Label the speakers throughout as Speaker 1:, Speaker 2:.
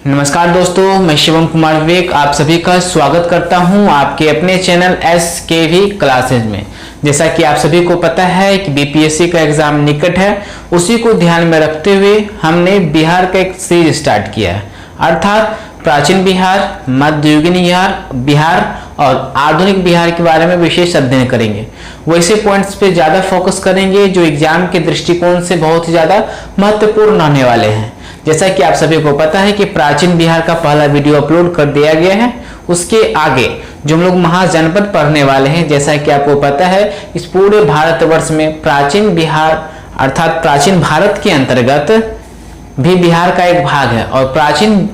Speaker 1: नमस्कार दोस्तों, मैं शिवम कुमार विवेक आप सभी का स्वागत करता हूं आपके अपने चैनल SKV क्लासेज में। जैसा कि आप सभी को पता है कि बीपीएससी का एग्जाम निकट है, उसी को ध्यान में रखते हुए हमने बिहार का एक सीरीज स्टार्ट किया है, अर्थात प्राचीन बिहार, मध्ययुगीन बिहार और आधुनिक बिहार के बारे में विशेष अध्ययन करेंगे। वैसे पॉइंट्स पे ज्यादा फोकस करेंगे जो एग्जाम के दृष्टिकोण से बहुत ही ज्यादा महत्वपूर्ण होने वाले हैं। जैसा कि आप सभी को पता है कि प्राचीन बिहार का पहला वीडियो अपलोड कर दिया गया है। उसके आगे जो हम लोग महाजनपद पढ़ने वाले हैं, जैसा कि आपको पता है इस पूरे भारतवर्ष में प्राचीन बिहार अर्थात प्राचीन भारत के अंतर्गत भी बिहार का एक भाग है और प्राचीन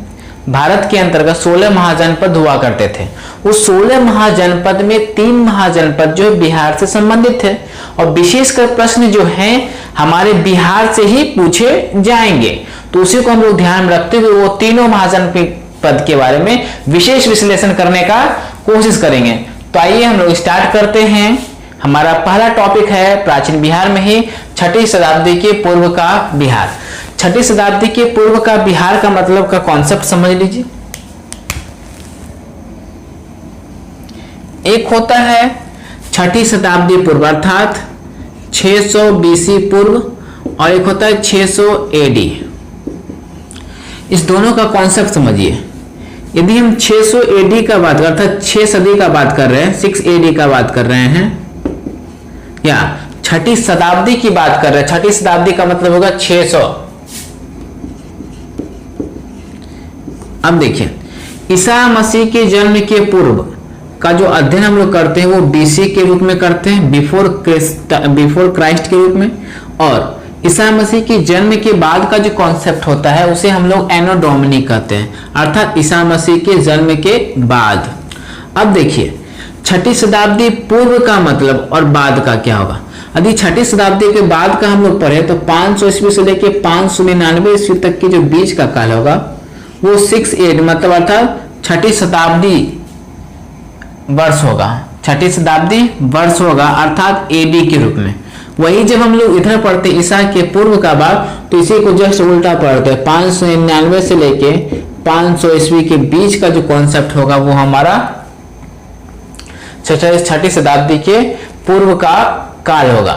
Speaker 1: भारत के अंतर्गत 16 महाजनपद हुआ करते थे। उस 16 महाजनपद में 3 महाजनपद जो बिहार से संबंधित थे और विशेषकर प्रश्न जो हैं हमारे बिहार से ही पूछे जाएंगे, तो उसी को हम लोग ध्यान में रखते हुए वो तीनों महाजनपद के बारे में विशेष विश्लेषण करने का कोशिश करेंगे। तो आइए हम लोग स्टार्ट करते हैं। हमारा पहला टॉपिक है प्राचीन बिहार में ही 6ठी शताब्दी के पूर्व का बिहार। 6ठी शताब्दी के पूर्व का बिहार का मतलब का कॉन्सेप्ट समझ लीजिए। एक होता है 6ठी शताब्दी पूर्व अर्थात 600 BC पूर्व और एक होता है 600 AD। इस दोनों का कॉन्सेप्ट समझिए। यदि हम 600 AD का बात अर्थात 6 सदी का बात कर रहे हैं, 6 AD का बात कर रहे हैं या 6ठी शताब्दी की बात कर रहे हैं, 6ठी शताब्दी का मतलब होगा 600। अब देखिए, ईसा मसीह के जन्म के पूर्व का जो अध्ययन हम लोग करते हैं वो BC के रूप में करते हैं, बिफोर क्राइस्ट के रूप में, और ईसा मसीह के जन्म के बाद का जो कॉन्सेप्ट होता है उसे हम लोग एनो डोमिनी कहते हैं, अर्थात ईसा मसीह के जन्म के बाद। अब देखिए 6ठी शताब्दी पूर्व का मतलब और बाद का क्या होगा। यदि 6ठी शताब्दी के बाद का हम लोग पढ़े तो 500 ईस्वी से लेकर 599 ईस्वी तक के जो बीच का काल होगा वो 6 AD मतलब अर्थात 6ठी शताब्दी वर्ष होगा, 6ठी शताब्दी वर्ष होगा अर्थात AD के रूप में। वही जब हम लोग इधर पढ़ते ईसा के पूर्व का बाद तो इसी को जस्ट उल्टा पढ़ते हैं, 599 से लेके 500 ईस्वी के बीच का जो कॉन्सेप्ट होगा वो हमारा 6ठी शताब्दी के पूर्व का काल होगा।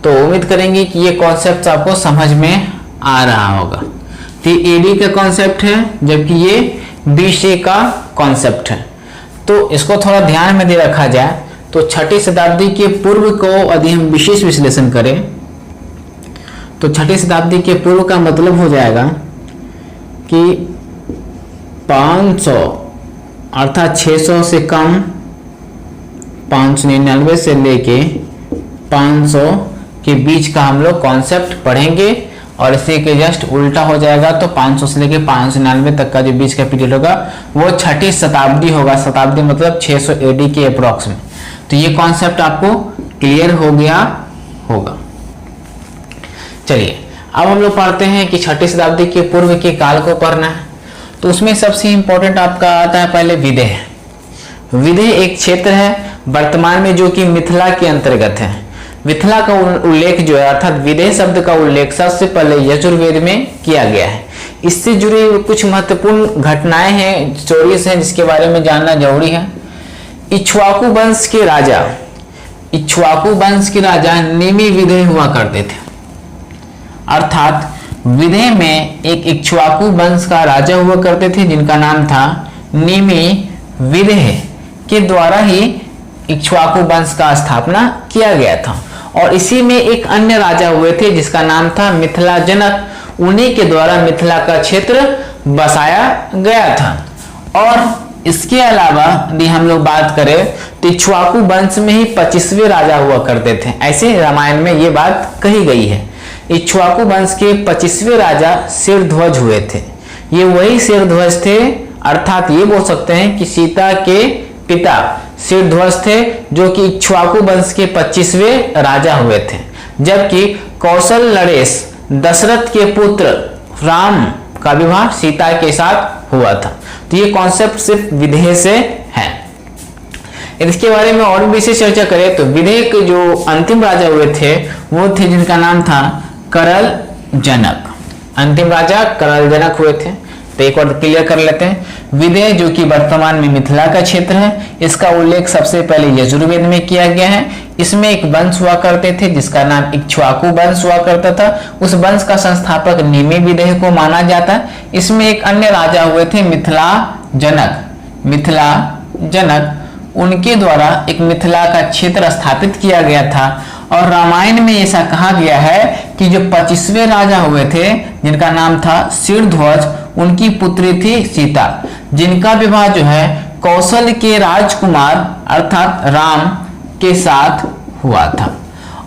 Speaker 1: तो उम्मीद करेंगे कि ये कॉन्सेप्ट आपको समझ में आ रहा होगा। तो AD का कॉन्सेप्ट है जबकि ये BC का कॉन्सेप्ट है। तो इसको थोड़ा ध्यान में दे रखा जाए तो 6ठी शताब्दी के पूर्व को यदि हम विशेष विश्लेषण करें तो 6ठी शताब्दी के पूर्व का मतलब हो जाएगा कि 500 अर्थात 600 से कम, 599 से लेके 500 के बीच का हम लोग कॉन्सेप्ट पढ़ेंगे और इसी के जस्ट उल्टा हो जाएगा तो 500 से लेके 599 तक का जो बीच का पीरियड होगा वो 6ठी शताब्दी होगा। शताब्दी मतलब 600 AD के अप्रोक्स में। तो ये कॉन्सेप्ट आपको क्लियर हो गया होगा। चलिए अब हम लोग पढ़ते हैं कि 6ठी शताब्दी के पूर्व के काल को पढ़ना है। तो उसमें सबसे इंपॉर्टेंट आपका आता है पहले विदेह। विदेह एक क्षेत्र है वर्तमान में जो कि मिथिला के अंतर्गत है। मिथिला का उल्लेख जो है अर्थात विदेह शब्द का उल्लेख सबसे पहले यजुर्वेद में किया गया है। इससे जुड़ी कुछ महत्वपूर्ण घटनाएं हैं, स्टोरीज हैं जिसके बारे में जानना जरूरी है। इक्ष्वाकु वंश के राजा निमि विदेह हुआ करते थे, अर्थात विदेह में एक इक्ष्वाकु वंश का राजा हुआ करते थे जिनका नाम था निमि विदेह के द्वारा ही इक्ष्वाकु वंश का स्थापना किया गया था। और इसी में एक अन्य राजा हुए थे जिसका नाम था मिथिला जनक, उन्हीं के द्वारा मिथिला का क्षेत्र बसाया गया था। और इसके अलावा यदि हम लोग बात करें तो इक्ष्वाकु वंश में ही 25वें राजा हुआ करते थे, ऐसे रामायण में ये बात कही गई है। इक्ष्वाकु वंश के 25वें राजा शिरध्वज हुए थे। ये वही शिरध्वज थे, अर्थात ये बोल सकते हैं कि सीता के पिता शिरध्वज थे जो कि इक्ष्वाकु वंश के 25वें राजा हुए थे। जबकि कौशल नरेश दशरथ के पुत्र राम का विवाह सीता के साथ हुआ था। तो ये कॉन्सेप्ट सिर्फ विदेह से है। इसके बारे में और विशेष चर्चा करें तो विदेह के जो अंतिम राजा हुए थे वो थे जिनका नाम था करल जनक। अंतिम राजा करल जनक हुए थे। तो एक और क्लियर कर लेते हैं। विदेह जो कि वर्तमान में मिथिला का क्षेत्र है, इसका उल्लेख सबसे पहले यजुर्वेद में किया गया है। इसमें एक वंश हुआ करते थे जिसका नाम इक्ष्वाकु वंश हुआ करता था। उस वंश का संस्थापक निमि विदेह को माना जाता है। इसमें एक अन्य राजा हुए थे मिथिला जनक, उनके द्वारा एक मिथिला का क्षेत्र स्थापित किया गया था। और रामायण में ऐसा कहा गया है कि जो 25वें राजा हुए थे जिनका नाम था शीर्ध्वज, उनकी पुत्री थी सीता, जिनका विवाह जो है कौशल के राजकुमार अर्थात राम के साथ हुआ था।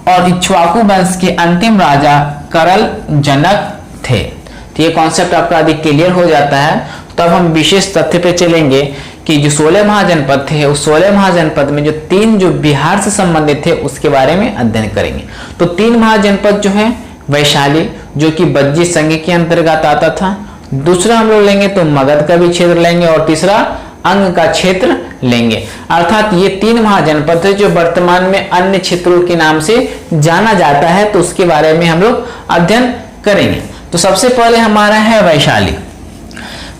Speaker 1: और इक्ष्वाकु वंश के अंतिम राजा करल जनक थे। तो ये कॉन्सेप्ट आपका अधिक क्लियर हो जाता है। तब हम विशेष तथ्य पे चलेंगे कि जो 16 महाजनपद थे, उस 16 महाजनपद में जो 3 जो बिहार से संबंधित थे उसके बारे में अध्ययन करेंगे। तो 3 महाजनपद जो है वैशाली जो कि बज्जी संघ के अंतर्गत आता था, दूसरा हम लोग लेंगे तो मगध का भी क्षेत्र लेंगे, और तीसरा अंग का क्षेत्र लेंगे। अर्थात ये 3 महाजनपद है जो वर्तमान में अन्य क्षेत्रों के नाम से जाना जाता है, तो उसके बारे में हम लोग अध्ययन करेंगे। तो सबसे पहले हमारा है वैशाली।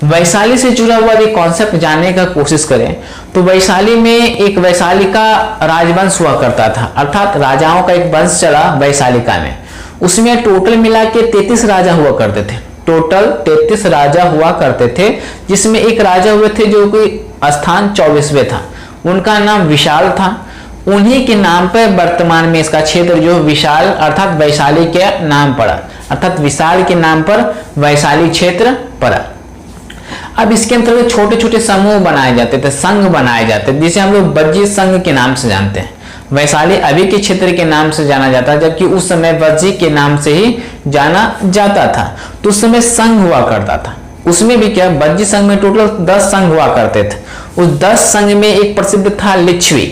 Speaker 1: वैशाली से जुड़ा हुआ एक कॉन्सेप्ट जानने का कोशिश करें तो वैशाली में एक वैशाली का राजवंश हुआ करता था, अर्थात राजाओं का एक वंश चला वैशालिका में। उसमें टोटल मिला के 33 राजा हुआ करते थे। टोटल 33 राजा हुआ करते थे, जिसमें एक राजा हुए थे जो कि स्थान 24वें था, उनका नाम विशाल था। उन्हीं के नाम पर वर्तमान में इसका क्षेत्र जो विशाल अर्थात वैशाली के नाम पड़ा, अर्थात विशाल के नाम पर वैशाली क्षेत्र पड़ा। अब इसके अंतर्गत छोटे छोटे समूह बनाए जाते थे, संघ बनाए जाते थे, जिसे हम लोग बज्जी संघ के नाम से जानते हैं। वैशाली अभी के क्षेत्र के नाम से जाना जाता है, जबकि उस समय बज्जी के नाम से ही जाना जाता था। तो उस समय संघ हुआ करता था। उसमें भी क्या, बज्जी संघ में टोटल 10 संघ हुआ करते थे। उस 10 संघ में एक प्रसिद्ध था लिच्छवी,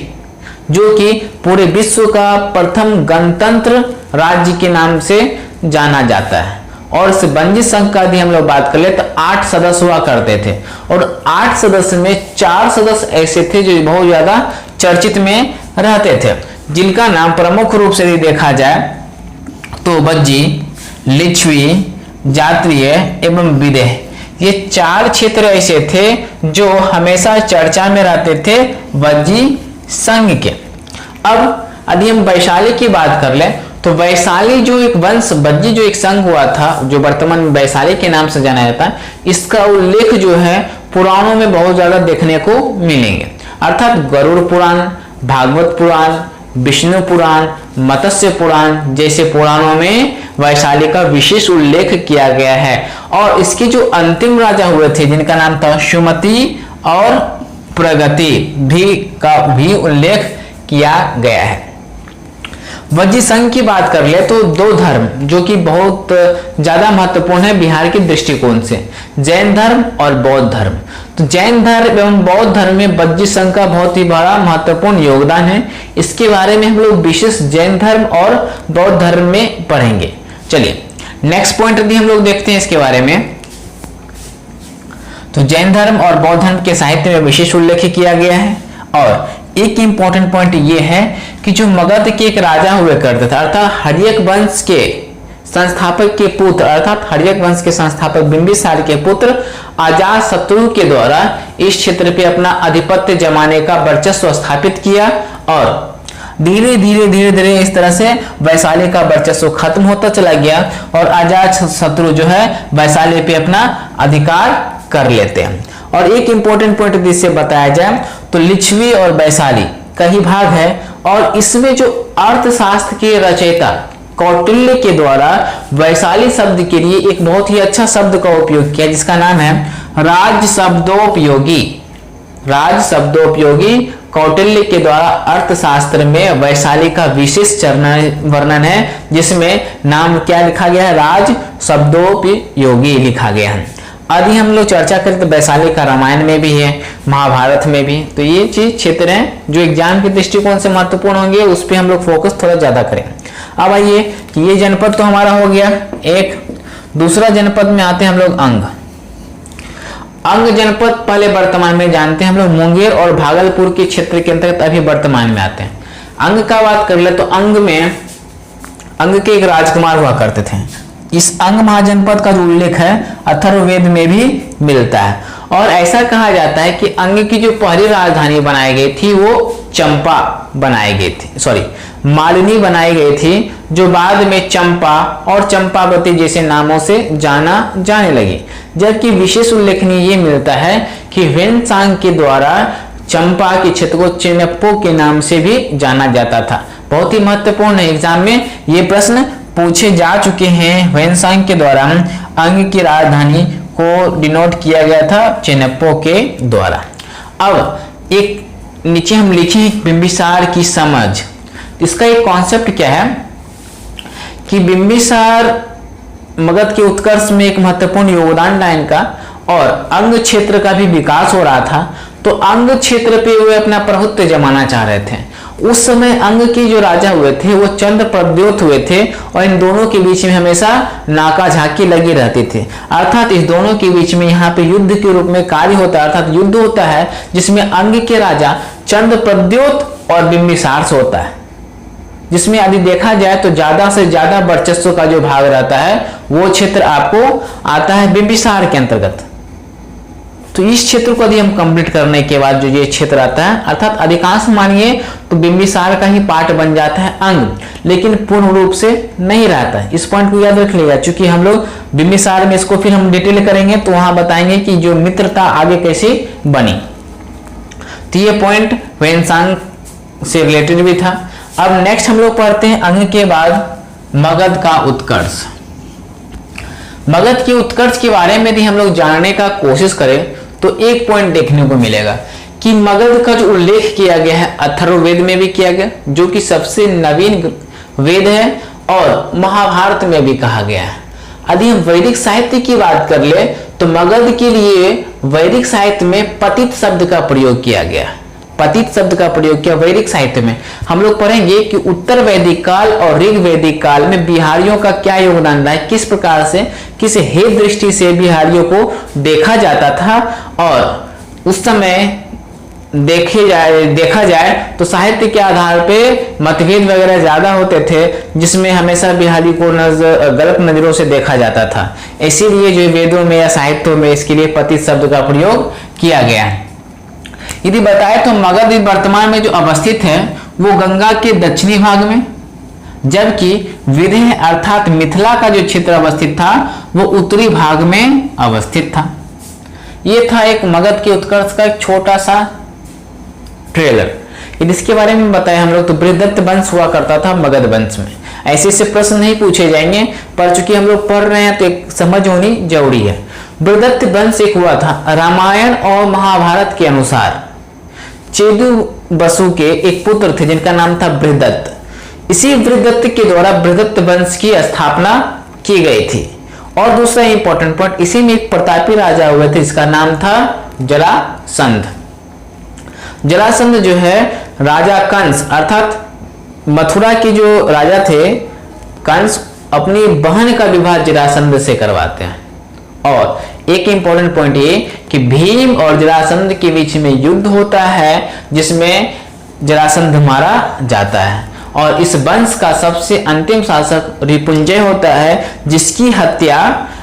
Speaker 1: जो कि पूरे विश्व का प्रथम गणतंत्र राज्य के नाम से जाना जाता है। और इस बंजी संघ का यदि हम लोग बात कर ले तो 8 सदस्य हुआ करते थे, और 8 सदस्य में 4 सदस्य ऐसे थे जो बहुत ज्यादा चर्चित में रहते थे, जिनका नाम प्रमुख रूप से यदि देखा जाए तो बज्जी, लिच्छवी, जात्रीय एवं विदेह, ये 4 क्षेत्र ऐसे थे जो हमेशा चर्चा में रहते थे बज्जी संघ के। अब यदि हम वैशाली की बात कर ले तो वैशाली जो एक वंश, बज्जी जो एक संघ हुआ था जो वर्तमान में वैशाली के नाम से जाना जाता है, इसका उल्लेख जो है पुराणों में बहुत ज्यादा देखने को मिलेंगे। अर्थात गरुड़ पुराण, भागवत पुराण, विष्णु पुराण, मत्स्य पुराण जैसे पुराणों में वैशाली का विशेष उल्लेख किया गया है। और इसके जो अंतिम राजा हुए थे जिनका नाम था सुमति और प्रगति भी उल्लेख किया गया है। बज्जी संघ की बात कर ले तो 2 धर्म जो कि बहुत ज्यादा महत्वपूर्ण है बिहार के दृष्टिकोण से, जैन धर्म और बौद्ध धर्म। तो जैन धर्म एवं बौद्ध धर्म में बज्जी संघ का बहुत ही बड़ा महत्वपूर्ण योगदान है। इसके बारे में हम लोग विशेष जैन धर्म और बौद्ध धर्म में पढ़ेंगे। चलिए नेक्स्ट पॉइंट यदि हम लोग देखते हैं इसके बारे में, तो जैन धर्म और बौद्ध धर्म के साहित्य में विशेष उल्लेख किया गया है। और एक इंपॉर्टेंट पॉइंट ये है कि जो मगध के एक राजा हुए करते थे, अर्थात हर्यक वंश के संस्थापक के पुत्र, अर्थात हर्यक वंश के संस्थापक बिंबिसार के पुत्र अजातशत्रु के द्वारा इस क्षेत्र पे अपना आधिपत्य जमाने का वर्चस्व स्थापित किया। और धीरे धीरे इस तरह से वैशाली का वर्चस्व खत्म होता चला गया और अजातशत्रु जो है वैशाली पे अपना अधिकार कर लेते हैं। और एक इंपॉर्टेंट पॉइंट जिससे बताया जाए तो लिच्छवी और वैशाली का ही भाग है, और इसमें जो अर्थशास्त्र के रचयिता कौटिल्य के द्वारा वैशाली शब्द के लिए एक बहुत ही अच्छा शब्द का उपयोग किया जिसका नाम है राज शब्दोपयोगी। राज शब्दोपयोगी कौटिल्य के द्वारा अर्थशास्त्र में वैशाली का विशेष वर्णन है, जिसमें नाम क्या लिखा गया है, राज शब्दोपयोगी लिखा गया है। यदि हम लोग चर्चा करें तो वैशाली का रामायण में भी है, महाभारत में भी। तो ये चीज क्षेत्र हैं जो एग्जाम के दृष्टिकोण से महत्वपूर्ण होंगे, उस पर हम लोग फोकस थोड़ा ज्यादा करें। अब आइए कि ये जनपद तो हमारा हो गया एक। दूसरा जनपद में आते हैं हम लोग अंग। अंग जनपद पहले वर्तमान में जानते हैं हम लोग मुंगेर और भागलपुर के क्षेत्र के अंतर्गत अभी वर्तमान में आते हैं। अंग का बात कर ले तो अंग के एक राजकुमार हुआ करते थे, इस अंग महाजनपद का जो उल्लेख है अथर्ववेद में भी मिलता है। और ऐसा कहा जाता है कि अंग की जो पहली राजधानी बनाई गई थी वो चंपा बनाई गई थी, सॉरी मालिनी बनाई गई थी, जो बाद में चंपा और चंपावती जैसे नामों से जाना जाने लगी। जबकि विशेष उल्लेखनीय ये मिलता है कि ह्वेनसांग के द्वारा चंपा के क्षेत्र को चेनप्पो के नाम से भी जाना जाता था। बहुत ही महत्वपूर्ण है, एग्जाम में ये प्रश्न पूछे जा चुके हैं। ह्वेनसांग के द्वारा अंग की राजधानी को डिनोट किया गया था चेनप्पो के द्वारा। अब एक नीचे हम लिखे बिंबिसार की समझ। इसका एक कॉन्सेप्ट क्या है कि बिंबिसार मगध के उत्कर्ष में एक महत्वपूर्ण योगदान था इनका, और अंग क्षेत्र का भी विकास हो रहा था। तो अंग क्षेत्र पे वे अपना प्रभुत्व जमाना चाह रहे थे। उस समय अंग के जो राजा हुए थे वो चंद्र प्रद्योत हुए थे, और इन दोनों के बीच में हमेशा नाका झाकी लगी रहती थी। अर्थात इस दोनों के बीच में यहाँ पे युद्ध के रूप में कार्य होता है, अर्थात युद्ध होता है जिसमें अंग के राजा चंद्र प्रद्योत और बिंबिसार से होता है, जिसमें यदि देखा जाए तो ज्यादा से ज्यादा वर्चस्व का जो भाग रहता है वो क्षेत्र आपको आता है बिंबिसार के अंतर्गत। तो इस क्षेत्र को यदि हम कंप्लीट करने के बाद जो ये क्षेत्र आता है, अर्थात अधिकांश मानिए तो बिंबिसार का ही पार्ट बन जाता है अंग, लेकिन पूर्ण रूप से नहीं रहता है। इस पॉइंट को याद रख लिएगा, क्योंकि हम लोग बिंबिसार में इसको फिर हम डिटेल करेंगे तो वहां बताएंगे कि जो मित्रता आगे कैसे बनी। तो ये पॉइंट ह्वेनसांग से रिलेटेड भी था। अब नेक्स्ट हम लोग पढ़ते हैं अंग के बाद मगध का उत्कर्ष। मगध के उत्कर्ष के बारे में यदि हम लोग जानने का कोशिश करें तो एक पॉइंट देखने को मिलेगा कि मगध का जो उल्लेख किया गया है अथर्ववेद में भी किया गया, जो कि सबसे नवीन वेद है, और महाभारत में भी कहा गया है। यदि हम वैदिक साहित्य की बात कर ले तो मगध के लिए वैदिक साहित्य में पतित शब्द का प्रयोग किया गया। पतित शब्द का प्रयोग किया वैदिक साहित्य में। हम लोग पढ़ेंगे कि उत्तर वैदिक काल और ऋग वैदिक काल में बिहारियों का क्या योगदान रहा है, किस प्रकार से किस हेय दृष्टि से बिहारियों को देखा जाता था। और उस समय देखा जाए तो साहित्य के आधार पे मतभेद वगैरह ज्यादा होते थे, जिसमें हमेशा बिहारी को गलत नजरों से देखा जाता था। इसीलिए जो वेदों में या साहित्यों में इसके लिए पतित शब्द का प्रयोग किया गया है। यदि बताए तो मगध वर्तमान में जो अवस्थित है वो गंगा के दक्षिणी भाग में, जबकि विदेह अर्थात मिथिला का जो क्षेत्र अवस्थित था वो उत्तरी भाग में अवस्थित था। ये था एक मगध के उत्कर्ष का एक छोटा सा ट्रेलर। यदि इसके बारे में बताया हम लोग तो बृहदत्त वंश हुआ करता था मगध वंश में। ऐसे से प्रश्न नहीं पूछे जाएंगे, पर चूंकि हम लोग पढ़ रहे हैं तो एक समझ होनी जरूरी है। बृहदत्त वंश एक हुआ था रामायण और महाभारत के अनुसार चेदु बसु के एक पुत्र थे जिनका नाम था बृहदत्त। इसी बृहदत्त के द्वारा बृहदत्त वंश की स्थापना की गई थी। और दूसरा इंपॉर्टेंट पॉइंट, इसी में एक प्रतापी राजा हुए थे जिसका नाम था जरासंध। जरासंध जो है राजा कंस अर्थात मथुरा के जो राजा थे कंस अपनी बहन का विवाह जरासंध से करवाते हैं। और एक इंपॉर्टेंट पॉइंट ये कि भीम और जरासंध के बीच में युद्ध होता है जिसमें जरासंध मारा जाता है। और इस वंश का सबसे अंतिम शासक रिपुंजय होता है जिसकी हत्या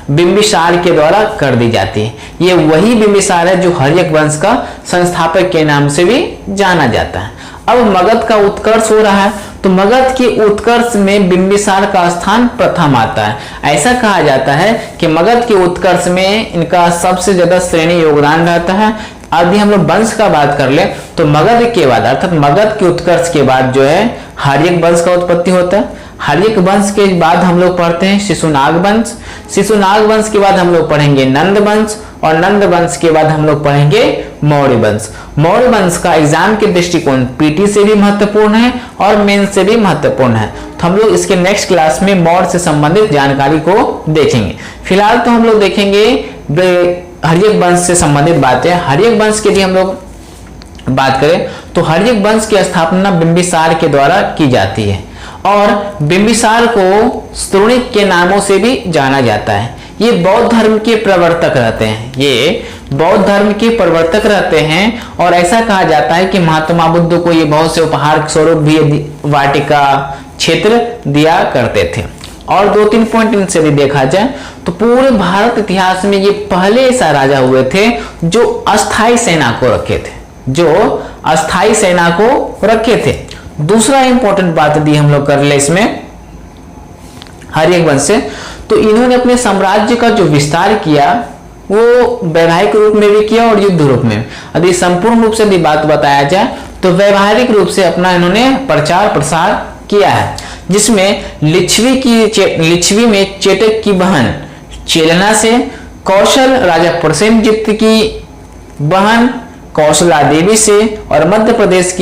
Speaker 1: बिंबिसार के द्वारा कर दी जाती है। ये वही बिंबिसार है जो हर्यक वंश का संस्थापक के नाम से भी जाना जाता है। अब मगध का उत्कर्ष हो रहा है तो मगध के उत्कर्ष में बिंबिसार का स्थान प्रथम आता है। ऐसा कहा जाता है कि मगध के उत्कर्ष में इनका सबसे ज्यादा श्रेणी योगदान रहता है। यदि हम लोग वंश का बात कर ले तो मगध के बाद अर्थात मगध के उत्कर्ष के बाद जो है हर्यक वंश का उत्पत्ति होता है। हर्यक वंश के बाद हम लोग पढ़ते हैं शिशुनाग वंश। शिशुनाग वंश के बाद हम लोग पढ़ेंगे नंद वंश, और नंद वंश के बाद हम लोग पढ़ेंगे मौर्य वंश। मौर्य वंश का एग्जाम के दृष्टिकोण पीटी से भी महत्वपूर्ण है और मेन से भी महत्वपूर्ण है। तो हम लोग इसके नेक्स्ट क्लास में मौर्य से संबंधित जानकारी को देखेंगे। फिलहाल तो हम लोग देखेंगे हर्यक वंश से संबंधित बातें। हर्यक वंश के लिए हम लोग बात करें तो हर्यक वंश की स्थापना बिंबिसार के द्वारा की जाती है, और बिंबिसार को स्तृणिक के नामों से भी जाना जाता है। ये बौद्ध धर्म के प्रवर्तक रहते हैं। ये बौद्ध धर्म के प्रवर्तक रहते हैं, और ऐसा कहा जाता है कि महात्मा बुद्ध को ये बहुत से उपहार स्वरूप भी वाटिका क्षेत्र दिया करते थे। और 2-3 पॉइंट इनसे भी देखा जाए तो पूरे भारत इतिहास में ये पहले ऐसा राजा हुए थे जो अस्थाई सेना को रखे थे, जो अस्थाई सेना को रखे थे। दूसरा इंपॉर्टेंट बात यदि हम लोग कर ले इसमें हर्यक वंश से, तो इन्होंने अपने साम्राज्य का जो विस्तार किया वो वैवाहिक रूप में भी किया और युद्ध रूप में। यदि संपूर्ण रूप से यदि बात बताया जाए तो वैवाहिक रूप से अपना इन्होंने प्रचार प्रसार किया है, जिसमें लिच्छवी में चेटक की बहन चेलना से, कौशल राजा प्रसेनजित की बहन कौशला देवी से और मध्य प्रदेश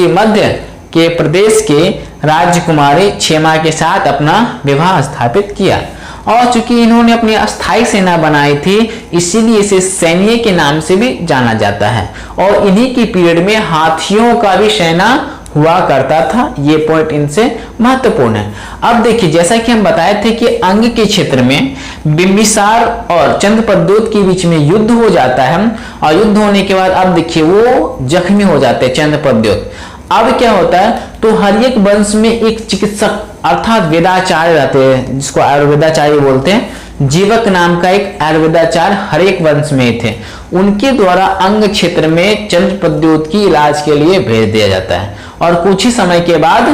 Speaker 1: के राजकुमारी क्षेमा के साथ अपना विवाह स्थापित किया। और चूंकि इन्होंने अपनी अस्थाई सेना बनाई थी इसीलिए इसे सैन्य के नाम से भी जाना जाता है। और इन्हीं की पीरियड में हाथियों का भी सेना हुआ करता था। ये पॉइंट इनसे महत्वपूर्ण है। अब देखिए, जैसा कि हम बताए थे कि अंग के क्षेत्र में बिंबिसार और चंद्रप्रद्योत के बीच में युद्ध हो जाता है और युद्ध होने के बाद अब देखिए वो जख्मी हो जाते हैं चंद्रप्रद्योत। अब क्या होता है, तो हर्यक वंश में एक चिकित्सक अर्थात वेदाचार्य रहते हैं, जिसको आयुर्वेदाचार्य बोलते हैं। जीवक नाम का एक आयुर्वेदाचार्य हर्यक वंश में थे। उनके द्वारा अंग क्षेत्र में चंद्रप्रद्योत की इलाज के लिए भेज दिया जाता है और कुछ ही समय के बाद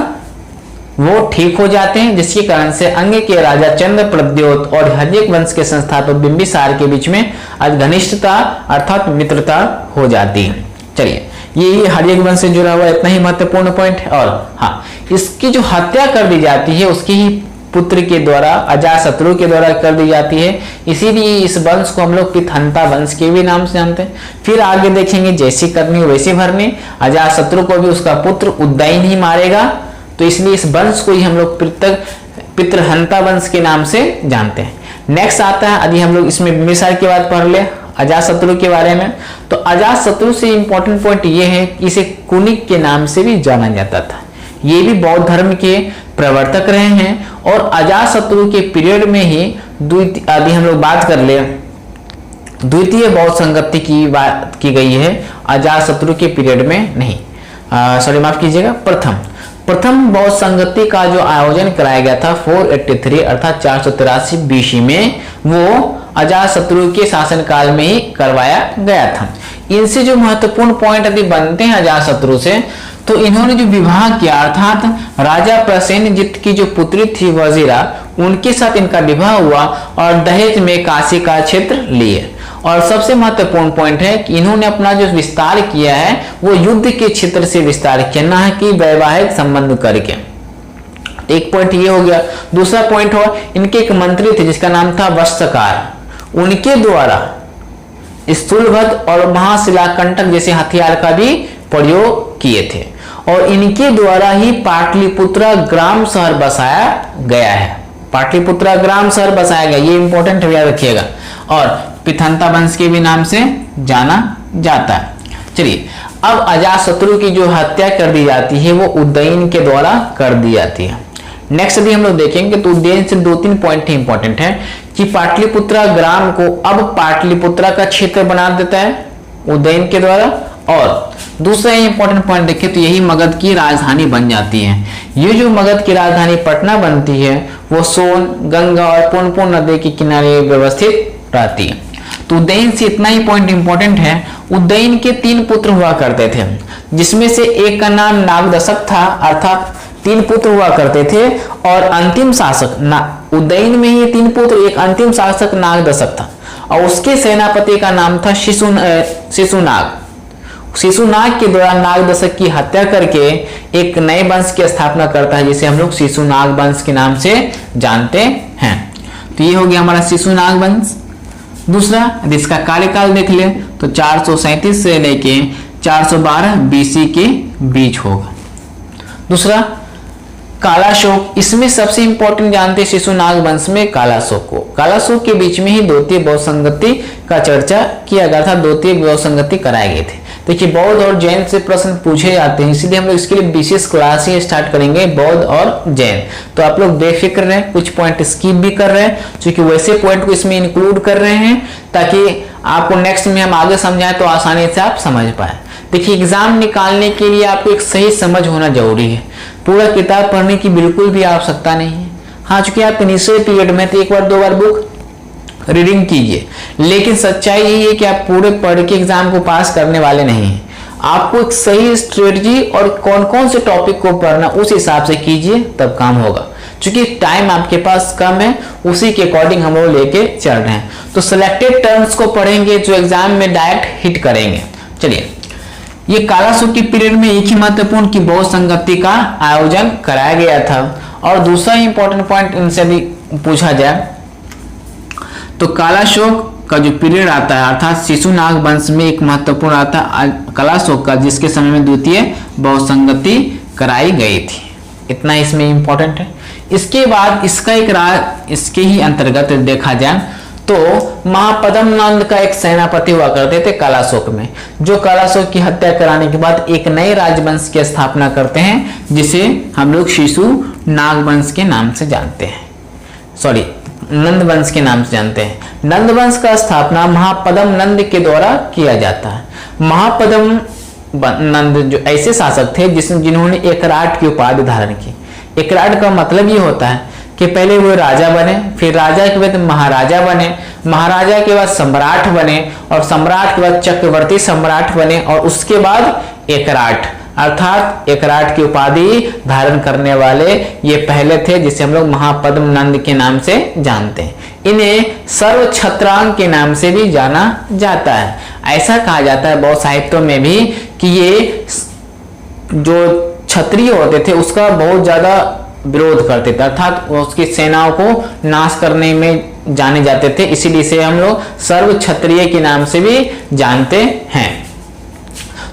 Speaker 1: वो ठीक हो जाते हैं, जिसके कारण से अंग के राजा चंद्रप्रद्योत और हर्यक वंश के संस्थापक बिंबिसार के बीच में घनिष्ठता अर्थात मित्रता हो जाती है। चलिए, ये हर्यक वंश से जुड़ा हुआ इतना ही महत्वपूर्ण पॉइंट है। और हाँ, इसकी जो हत्या कर दी जाती है उसकी ही पुत्र के द्वारा अजातशत्रु के द्वारा कर दी जाती है, इसीलिए इस वंश को हम लोग पितहंता वंश के भी नाम से जानते हैं। फिर आगे देखेंगे, जैसी करनी वैसी भरनी, अजातशत्रु को भी उसका पुत्र उदयन ही मारेगा, तो इसलिए इस वंश को ही हम लोग पितृहंता वंश के नाम से जानते हैं। नेक्स्ट आता है, यदि हम लोग इसमें बिंबिसार की बात पढ़ ले अजातशत्रु के बारे में, तो अजातशत्रु से इंपॉर्टेंट पॉइंट ये है कि इसे कुनिक के नाम से भी जाना जाता था। ये भी बौद्ध धर्म के प्रवर्तक रहे हैं और अजातशत्रु के पीरियड में ही यदि हम लोग बात कर ले द्वितीय बौद्ध संगति की बात की गई है, अजातशत्रु के पीरियड में नहीं, सॉरी माफ कीजिएगा, प्रथम बौद्ध संगति का जो आयोजन कराया गया था 483 अर्थात 483 बीसी में, वो अजातशत्रु के शासनकाल में ही करवाया गया था। इनसे जो महत्वपूर्ण पॉइंट यदि बनते हैं अजातशत्रु से, तो इन्होंने जो विवाह किया अर्थात राजा प्रसेनजित की जो पुत्री थी वजीरा, उनके साथ इनका विवाह हुआ और दहेज में काशी का क्षेत्र लिए। और सबसे महत्वपूर्ण पॉइंट है कि इन्होंने अपना जो विस्तार किया है वो युद्ध के क्षेत्र से विस्तार किया, ना कि वैवाहिक संबंध करके। एक पॉइंट ये हो गया। दूसरा पॉइंट हो, इनके एक मंत्री थे जिसका नाम था वत्सकार, उनके द्वारा स्थूलभद्र और महाशिलाकंटक जैसे हथियार का भी प्रयोग किए थे और इनके द्वारा ही पाटलिपुत्रा ग्राम शहर बसाया गया है। पाटलिपुत्रा ग्राम शहर बसाया गया, ये इंपॉर्टेंट याद रखिएगा। और पितहंता वंश के भी नाम से जाना जाता है। चलिए, अब अजातशत्रु की जो हत्या कर दी जाती है वो उदयन के द्वारा कर दी जाती है। नेक्स्ट यदि हम लोग देखेंगे तो उदयन से 2-3 पॉइंट इंपॉर्टेंट है कि पाटलिपुत्रा ग्राम को अब पाटलिपुत्रा का क्षेत्र बना देता है उदयन के द्वारा। और दूसरा इंपॉर्टेंट पॉइंट देखें तो यही मगध की राजधानी बन जाती है। ये जो मगध की राजधानी पटना बनती है वो सोन, गंगा और पुनपुन नदी के किनारे व्यवस्थित रहती है। तो उदयन से इतना ही पॉइंट इंपॉर्टेंट है। उदयन के 3 पुत्र हुआ करते थे, जिसमें से एक का नाम नागदशक था, अर्थात 3 पुत्र हुआ करते थे और अंतिम शासक उदयन में ही 3 पुत्र, एक अंतिम शासक नागदशक था और उसके सेनापति का नाम था शिशुनाग। शिशुनाग के द्वारा नागदशक की हत्या करके एक नए वंश की स्थापना करता है जिसे हम लोग शिशुनाग वंश के नाम से जानते हैं। तो ये हो गया हमारा शिशुनाग वंश। दूसरा, यदि इसका कार्यकाल देख ले तो 437 से लेके 412 बीसी के बीच होगा। दूसरा, कालाशोक, इसमें सबसे इंपॉर्टेंट जानते हैं शिशुनाग वंश में कालाशोक को। कालाशोक के बीच में ही द्वितीय बौद्ध संगति का चर्चा किया गया था, द्वितीय बौद्ध संगति कराए गए थे। देखिए, बौद्ध और जैन से प्रश्न पूछे जाते हैं, इसलिए हम लोग इसके लिए विशेष क्लास ही स्टार्ट करेंगे, बौद्ध और जैन। तो आप लोग बेफिक्र रहें, कुछ पॉइंट स्किप भी कर रहे हैं क्योंकि वैसे पॉइंट को इसमें इंक्लूड कर रहे हैं ताकि आपको नेक्स्ट में हम आगे समझाएं तो आसानी से आप समझ पाए। देखिए, एग्जाम निकालने के लिए आपको एक सही समझ होना जरूरी है। पूरा किताब पढ़ने की बिल्कुल भी आवश्यकता नहीं है। हाँ, चूंकि आप इनिशियल पीरियड में तो एक बार दो बार बुक रीडिंग कीजिए, लेकिन सच्चाई यही है कि आप पूरे पढ़ के एग्जाम को पास करने वाले नहीं हैं। आपको एक सही स्ट्रेटजी और कौन कौन से टॉपिक को पढ़ना उस हिसाब से कीजिए, तब काम होगा। क्योंकि टाइम आपके पास कम है, उसी के अकॉर्डिंग हम लोग लेके चल रहे हैं। तो सिलेक्टेड टर्म्स को पढ़ेंगे जो एग्जाम में डायरेक्ट हिट करेंगे। चलिए, ये कालाशोक की पीरियड में एक ही महत्वपूर्ण की बहुत संगति का आयोजन कराया गया था। और दूसरा इंपॉर्टेंट पॉइंट इनसे भी पूछा जाए तो कालाशोक का जो पीरियड आता है अर्थात शिशुनाग वंश में एक महत्वपूर्ण आता है कालाशोक का, जिसके समय में द्वितीय बहुसंगति कराई गई थी। इतना इसमें इंपॉर्टेंट है। इसके बाद इसका एक राज इसके ही अंतर्गत देखा जाए तो महापद्म नंद का एक सेनापति हुआ करते थे कालाशोक में, जो कालाशोक की हत्या कराने के बाद एक नए राजवंश की स्थापना करते हैं, जिसे हम लोग शिशुनाग वंश के नाम से जानते हैं, सॉरी नंद वंश के नाम से जानते हैं। नंद वंश का स्थापना महापद्म नंद के द्वारा किया जाता है। महापद्म नंद जो ऐसे शासक थे जिन्होंने एकराट की उपाधि धारण की। एकराट का मतलब ये होता है कि पहले वो राजा बने, फिर राजा के बाद महाराजा बने, महाराजा के बाद सम्राट बने, और सम्राट के बाद चक्रवर्ती सम्राट बने, और उसके बाद एकराट अर्थात एकराट की उपाधि धारण करने वाले ये पहले थे, जिसे हम लोग महापद्म नंद के नाम से जानते हैं। इन्हें सर्व छत्रांग के नाम से भी जाना जाता है। ऐसा कहा जाता है बहुत साहित्यों में भी कि ये जो क्षत्रिय होते थे उसका बहुत ज्यादा विरोध करते थे, अर्थात उसकी सेनाओं को नाश करने में जाने जाते थे, इसीलिए इसे हम लोग सर्व क्षत्रिय के नाम से भी जानते हैं।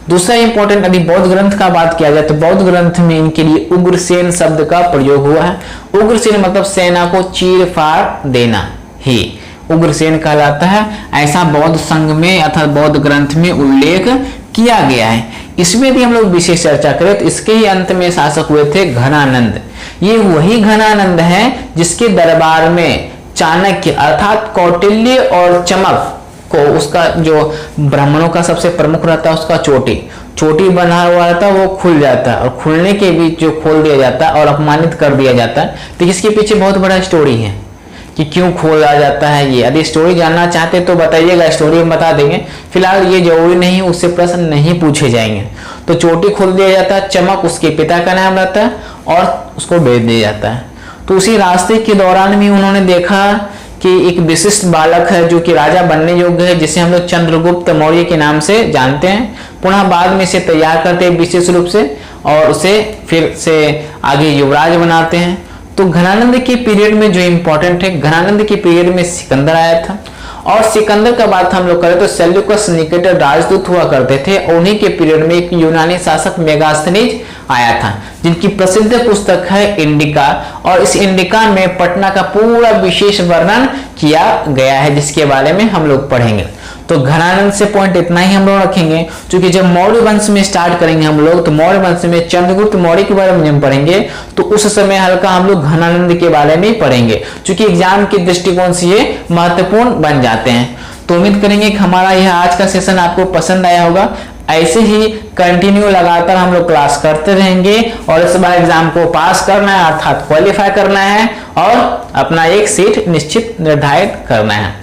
Speaker 1: दूसरा इंपॉर्टेंट, यदि बौद्ध ग्रंथ का बात किया जाए तो बौद्ध ग्रंथ में इनके लिए उग्रसेन शब्द का प्रयोग हुआ है। उग्रसेन मतलब सेना को चीर फाड़ देना ही उग्रसेन कहलाता है। ऐसा बौद्ध संघ में अर्थात बौद्ध ग्रंथ में उल्लेख किया गया है। इसमें भी हम लोग विशेष चर्चा करें तो इसके ही अंत में शासक हुए थे घनानंद। ये वही घनानंद है जिसके दरबार में चाणक्य अर्थात कौटिल्य और चमक को, उसका जो ब्राह्मणों का सबसे प्रमुख रहता है उसका चोटी बना हुआ रहता है, वो खुल जाता है, और खुलने के बीच जो खोल दिया जाता है और अपमानित कर दिया जाता है। तो इसके पीछे बहुत बड़ा स्टोरी है कि क्यों खोला जाता है। ये यदि स्टोरी जानना चाहते तो बताइएगा, स्टोरी हम बता देंगे। फिलहाल ये जरूरी नहीं, उससे प्रश्न नहीं पूछे जाएंगे। तो चोटी खोल दिया जाता है, चमक उसके पिता का नाम रहता है, और उसको भेज दिया जाता है। तो उसी रास्ते के दौरान भी उन्होंने देखा कि एक विशिष्ट बालक है जो कि राजा बनने योग्य है, जिसे हम लोग चंद्रगुप्त मौर्य के नाम से जानते हैं। पुनः बाद में इसे तैयार करते हैं विशेष रूप से, और उसे फिर से आगे युवराज बनाते हैं। तो घनानंद के पीरियड में जो इंपॉर्टेंट है, घनानंद के पीरियड में सिकंदर आया था, और सिकंदर का बात हम लोग करें तो सेल्यूकस निकेटर राजदूत हुआ करते थे। उन्हीं के पीरियड में एक यूनानी शासक मेगास्थनीज आया था, जिनकी प्रसिद्ध पुस्तक है इंडिका, और इस इंडिका में पटना का पूरा विशेष वर्णन किया गया है, जिसके बारे में हम लोग पढ़ेंगे। तो घनानंद से पॉइंट इतना ही हम लोग रखेंगे, क्योंकि जब मौर्य वंश में स्टार्ट करेंगे हम लोग तो मौर्य वंश में चंद्रगुप्त मौर्य के बारे में पढ़ेंगे, तो उस समय हल्का हम लोग घनानंद के बारे में पढ़ेंगे, क्योंकि एग्जाम के दृष्टिकोण से ये महत्वपूर्ण बन जाते हैं। तो उम्मीद करेंगे कि हमारा यह आज का सेशन आपको पसंद आया होगा। ऐसे ही कंटिन्यू लगातार हम लोग क्लास करते रहेंगे, और इस बार एग्जाम को पास करना है अर्थात क्वालिफाई करना है, और अपना एक सीट निश्चित निर्धारित करना है।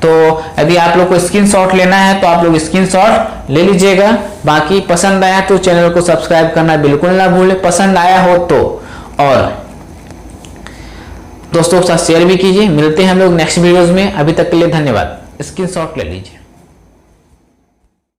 Speaker 1: तो यदि आप लोग को स्क्रीनशॉट लेना है तो आप लोग स्क्रीनशॉट ले लीजिएगा। बाकी पसंद आया तो चैनल को सब्सक्राइब करना बिल्कुल ना भूलें, पसंद आया हो तो, और दोस्तों के साथ शेयर भी कीजिए। मिलते हैं हम लोग नेक्स्ट वीडियोस में। अभी तक के लिए धन्यवाद। स्क्रीनशॉट ले लीजिए।